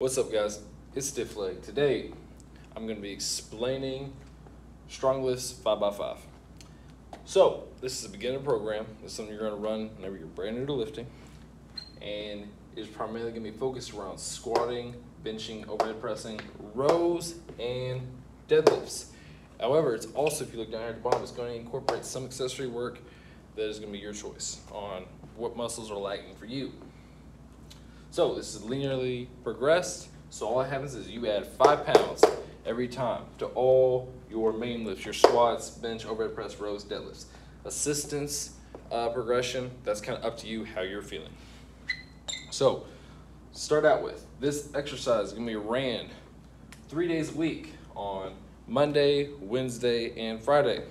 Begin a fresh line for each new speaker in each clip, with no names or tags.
What's up, guys? It's Stiff Leg. Today, I'm going to be explaining strong lifts 5x5. So, this is a beginner program. This is something you're going to run whenever you're brand new to lifting. And it's primarily going to be focused around squatting, benching, overhead pressing, rows, and deadlifts. However, it's also, if you look down here at the bottom, it's going to incorporate some accessory work that is going to be your choice on what muscles are lagging for you. So this is linearly progressed. So all that happens is you add 5 pounds every time to all your main lifts, your squats, bench, overhead press, rows, deadlifts. Assistance progression, that's kind of up to you how you're feeling. So start out with this exercise is going to be ran 3 days a week on Monday, Wednesday, and Friday.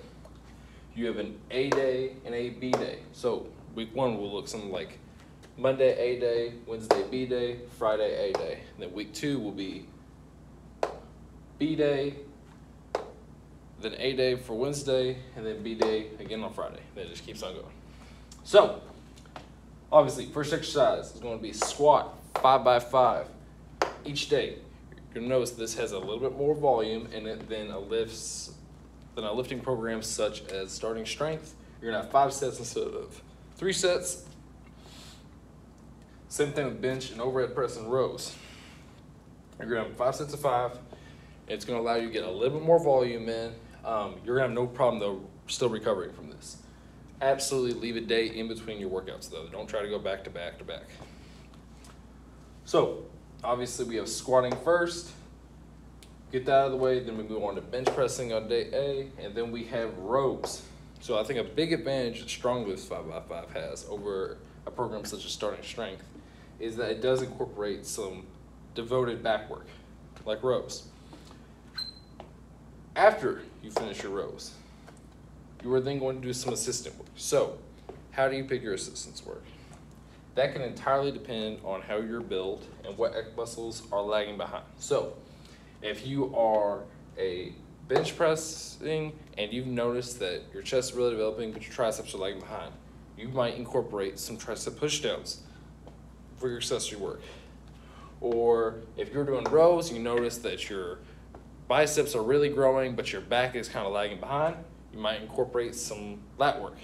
You have an A day and a B day. So week 1 will look something like Monday A day, Wednesday B day, Friday A day. And then week 2 will be B day, then A day for Wednesday, and then B day again on Friday. Then it just keeps on going. So, obviously, first exercise is going to be squat 5x5 each day. You're gonna notice this has a little bit more volume in it than a lifting program such as starting strength. You're gonna have 5 sets instead of 3 sets. Same thing with bench and overhead press and rows. You're gonna have 5 sets of 5. It's gonna allow you to get a little bit more volume in. You're gonna have no problem though still recovering from this. Absolutely leave a day in between your workouts though. Don't try to go back to back to back. So obviously we have squatting first. Get that out of the way, then we move on to bench pressing on day A, and then we have rows. So I think a big advantage that Strong Lifts 5x5 has over a program such as Starting Strength is that it does incorporate some devoted back work, like rows. After you finish your rows, you are then going to do some assistant work. So, how do you pick your assistance work? That can entirely depend on how you're built and what muscles are lagging behind. So, if you are a bench pressing and you've noticed that your chest is really developing but your triceps are lagging behind, you might incorporate some tricep pushdowns for your accessory work. Or if you're doing rows, you notice that your biceps are really growing but your back is kind of lagging behind, you might incorporate some lat work.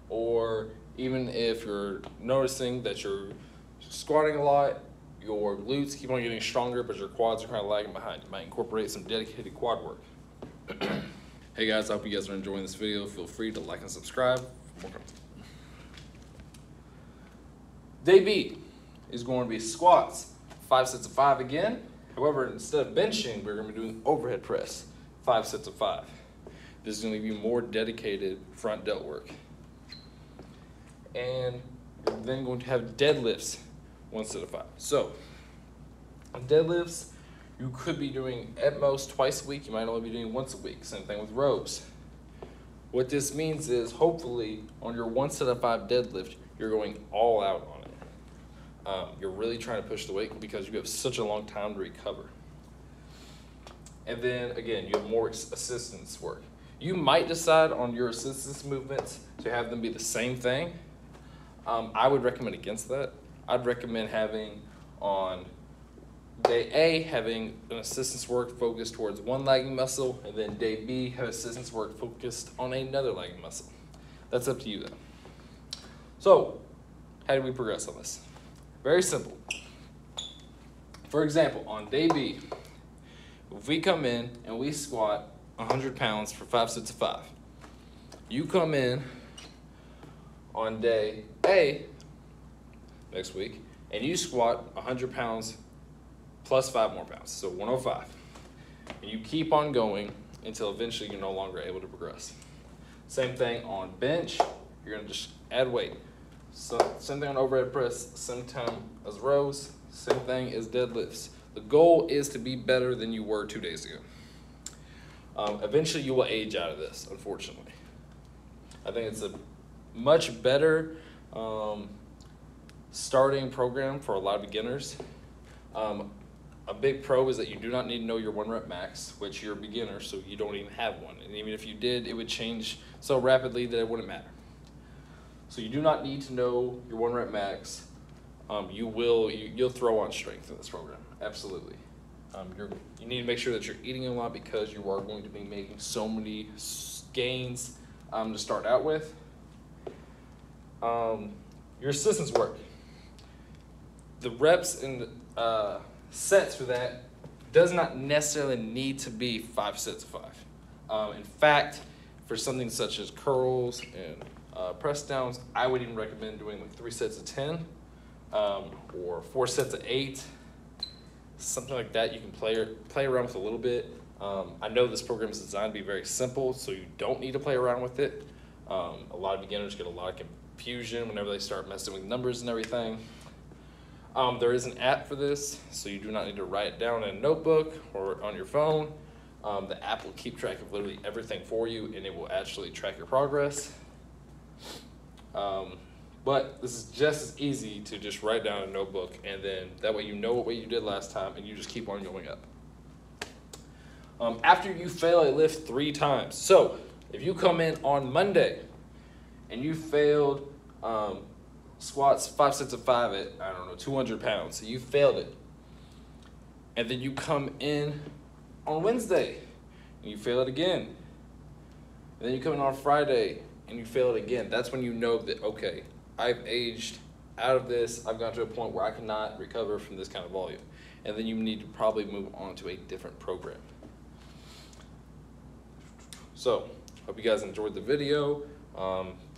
Or even if you're noticing that you're squatting a lot, your glutes keep on getting stronger but your quads are kind of lagging behind, you might incorporate some dedicated quad work. Hey guys, I hope you guys are enjoying this video. Feel free to like and subscribe for more content. Day B is going to be squats, 5 sets of 5 again. However, instead of benching, we're going to be doing overhead press, 5 sets of 5. This is going to give you more dedicated front delt work. And you're then going to have deadlifts, 1 set of 5. So, on deadlifts, you could be doing at most twice a week. You might only be doing once a week. Same thing with rows. What this means is hopefully on your 1 set of 5 deadlift, you're going all out on it. You're really trying to push the weight because you have such a long time to recover. And then again, you have more assistance work. You might decide on your assistance movements to have them be the same thing. I would recommend against that. I'd recommend having on day A, having an assistance work focused towards one lagging muscle, and then day B, have assistance work focused on another lagging muscle. That's up to you though. So, how do we progress on this? Very simple. For example, on day B, if we come in and we squat 100 pounds for 5 sets of 5, you come in on day A next week and you squat 100 pounds plus 5 more pounds, so 105. And you keep on going until eventually you're no longer able to progress. Same thing on bench, you're gonna just add weight. So same thing on overhead press, same time as rows, same thing as deadlifts. The goal is to be better than you were 2 days ago. Eventually you will age out of this, unfortunately. I think it's a much better starting program for a lot of beginners. A big pro is that you do not need to know your 1 rep max, which you're a beginner, so you don't even have one. And even if you did, it would change so rapidly that it wouldn't matter. So you do not need to know your 1 rep max. you'll throw on strength in this program. Absolutely. You need to make sure that you're eating a lot because you are going to be making so many gains to start out with. Your assistance work. The reps and sets for that does not necessarily need to be 5 sets of 5. In fact, for something such as curls and press downs, I would even recommend doing like 3 sets of 10 or 4 sets of 8. Something like that you can play around with a little bit. I know this program is designed to be very simple, so you don't need to play around with it. A lot of beginners get a lot of confusion whenever they start messing with numbers and everything. There is an app for this, so you do not need to write it down in a notebook or on your phone. The app will keep track of literally everything for you, and it will actually track your progress. But this is just as easy to just write down in a notebook, and then that way you know what you did last time, and you just keep on going up. After you fail a lift 3 times, so if you come in on Monday and you failed squats 5 sets of 5 at, I don't know, 200 pounds, so you failed it, and then you come in on Wednesday and you fail it again, and then you come in on Friday and you fail it again, that's when you know that, okay, I've aged out of this, I've gotten to a point where I cannot recover from this kind of volume. And then you need to probably move on to a different program. So, hope you guys enjoyed the video.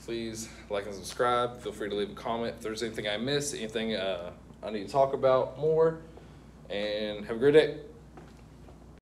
Please like and subscribe. Feel free to leave a comment if there's anything I missed, anything I need to talk about more. And have a great day.